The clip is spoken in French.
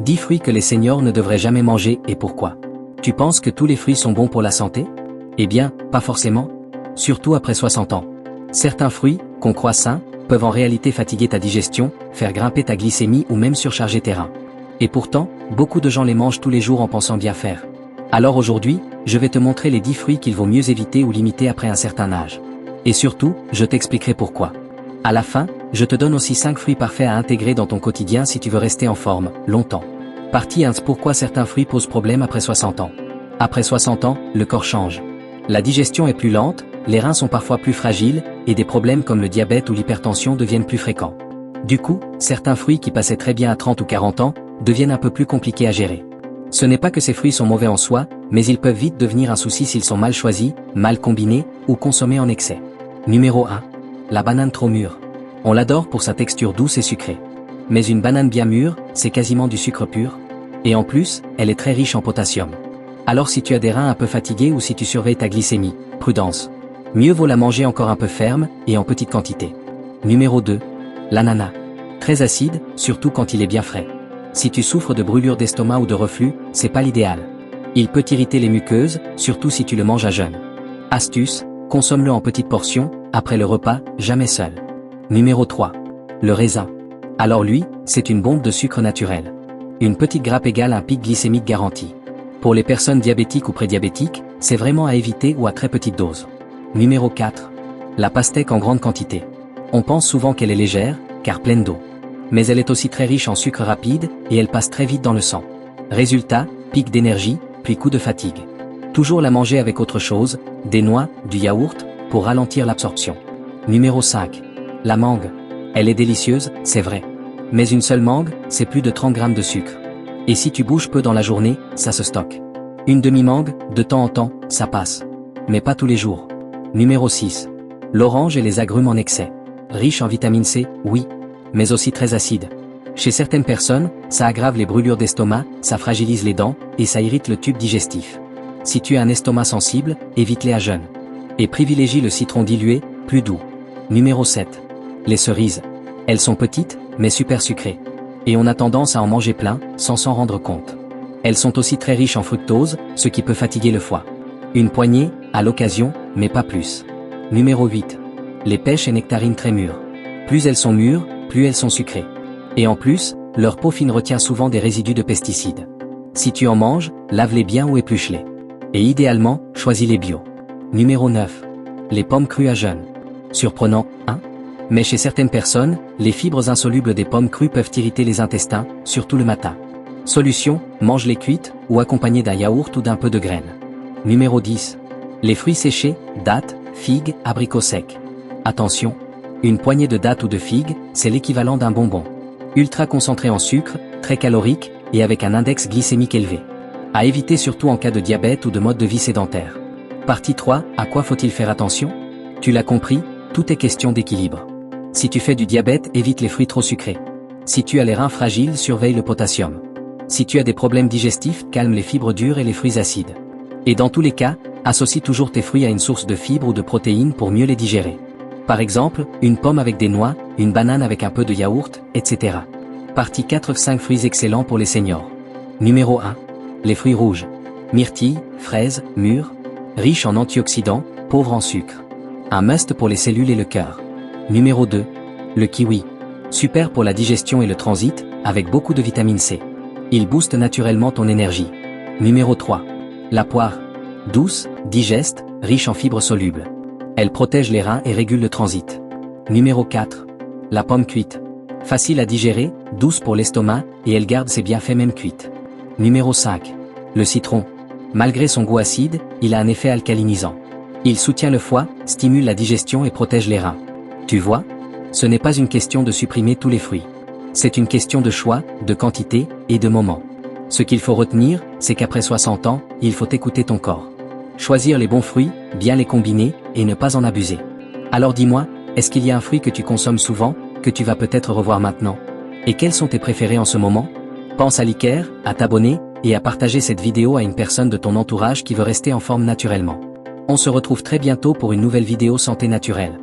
10 fruits que les seniors ne devraient jamais manger et pourquoi. Tu penses que tous les fruits sont bons pour la santé? Eh bien, pas forcément. Surtout après 60 ans. Certains fruits, qu'on croit sains, peuvent en réalité fatiguer ta digestion, faire grimper ta glycémie ou même surcharger tes reins. Et pourtant, beaucoup de gens les mangent tous les jours en pensant bien faire. Alors aujourd'hui, je vais te montrer les 10 fruits qu'il vaut mieux éviter ou limiter après un certain âge. Et surtout, je t'expliquerai pourquoi. À la fin, je te donne aussi 5 fruits parfaits à intégrer dans ton quotidien si tu veux rester en forme, longtemps. Partie 1. Pourquoi certains fruits posent problème après 60 ans. Après 60 ans, le corps change. La digestion est plus lente, les reins sont parfois plus fragiles, et des problèmes comme le diabète ou l'hypertension deviennent plus fréquents. Du coup, certains fruits qui passaient très bien à 30 ou 40 ans, deviennent un peu plus compliqués à gérer. Ce n'est pas que ces fruits sont mauvais en soi, mais ils peuvent vite devenir un souci s'ils sont mal choisis, mal combinés, ou consommés en excès. Numéro 1. La banane trop mûre. On l'adore pour sa texture douce et sucrée. Mais une banane bien mûre, c'est quasiment du sucre pur. Et en plus, elle est très riche en potassium. Alors si tu as des reins un peu fatigués ou si tu surveilles ta glycémie, prudence. Mieux vaut la manger encore un peu ferme, et en petite quantité. Numéro 2. L'ananas. Très acide, surtout quand il est bien frais. Si tu souffres de brûlure d'estomac ou de reflux, c'est pas l'idéal. Il peut irriter les muqueuses, surtout si tu le manges à jeûne. Astuce, consomme-le en petites portions, après le repas, jamais seul. Numéro 3. Le raisin. Alors lui, c'est une bombe de sucre naturel. Une petite grappe égale un pic glycémique garanti. Pour les personnes diabétiques ou prédiabétiques, c'est vraiment à éviter ou à très petite dose. Numéro 4. La pastèque en grande quantité. On pense souvent qu'elle est légère, car pleine d'eau. Mais elle est aussi très riche en sucre rapide, et elle passe très vite dans le sang. Résultat, pic d'énergie, puis coup de fatigue. Toujours la manger avec autre chose, des noix, du yaourt, pour ralentir l'absorption. Numéro 5. La mangue. Elle est délicieuse, c'est vrai. Mais une seule mangue, c'est plus de 30 grammes de sucre. Et si tu bouges peu dans la journée, ça se stocke. Une demi-mangue, de temps en temps, ça passe. Mais pas tous les jours. Numéro 6. L'orange et les agrumes en excès. Riche en vitamine C, oui. Mais aussi très acide. Chez certaines personnes, ça aggrave les brûlures d'estomac, ça fragilise les dents, et ça irrite le tube digestif. Si tu as un estomac sensible, évite-les à jeûne. Et privilégie le citron dilué, plus doux. Numéro 7. Les cerises. Elles sont petites, mais super sucrées. Et on a tendance à en manger plein, sans s'en rendre compte. Elles sont aussi très riches en fructose, ce qui peut fatiguer le foie. Une poignée, à l'occasion, mais pas plus. Numéro 8. Les pêches et nectarines très mûres. Plus elles sont mûres, plus elles sont sucrées. Et en plus, leur peau fine retient souvent des résidus de pesticides. Si tu en manges, lave-les bien ou épluche-les. Et idéalement, choisis les bio. Numéro 9. Les pommes crues à jeûne. Surprenant, hein? Mais chez certaines personnes, les fibres insolubles des pommes crues peuvent irriter les intestins, surtout le matin. Solution, mange-les cuites, ou accompagnées d'un yaourt ou d'un peu de graines. Numéro 10. Les fruits séchés, dattes, figues, abricots secs. Attention, une poignée de dattes ou de figues, c'est l'équivalent d'un bonbon. Ultra concentré en sucre, très calorique, et avec un index glycémique élevé. À éviter surtout en cas de diabète ou de mode de vie sédentaire. Partie 3, à quoi faut-il faire attention? Tu l'as compris, tout est question d'équilibre. Si tu fais du diabète, évite les fruits trop sucrés. Si tu as les reins fragiles, surveille le potassium. Si tu as des problèmes digestifs, calme les fibres dures et les fruits acides. Et dans tous les cas, associe toujours tes fruits à une source de fibres ou de protéines pour mieux les digérer. Par exemple, une pomme avec des noix, une banane avec un peu de yaourt, etc. Partie 4. 5 fruits excellents pour les seniors. Numéro 1. Les fruits rouges. Myrtilles, fraises, mûres. Riches en antioxydants, pauvres en sucre. Un must pour les cellules et le cœur. Numéro 2. Le kiwi. Super pour la digestion et le transit, avec beaucoup de vitamine C. Il booste naturellement ton énergie. Numéro 3. La poire. Douce, digeste, riche en fibres solubles. Elle protège les reins et régule le transit. Numéro 4. La pomme cuite. Facile à digérer, douce pour l'estomac, et elle garde ses bienfaits même cuite. Numéro 5. Le citron. Malgré son goût acide, il a un effet alcalinisant. Il soutient le foie, stimule la digestion et protège les reins. Tu vois? Ce n'est pas une question de supprimer tous les fruits. C'est une question de choix, de quantité, et de moment. Ce qu'il faut retenir, c'est qu'après 60 ans, il faut écouter ton corps. Choisir les bons fruits, bien les combiner, et ne pas en abuser. Alors dis-moi, est-ce qu'il y a un fruit que tu consommes souvent, que tu vas peut-être revoir maintenant? Et quels sont tes préférés en ce moment? Pense à liker, à t'abonner, et à partager cette vidéo à une personne de ton entourage qui veut rester en forme naturellement. On se retrouve très bientôt pour une nouvelle vidéo santé naturelle.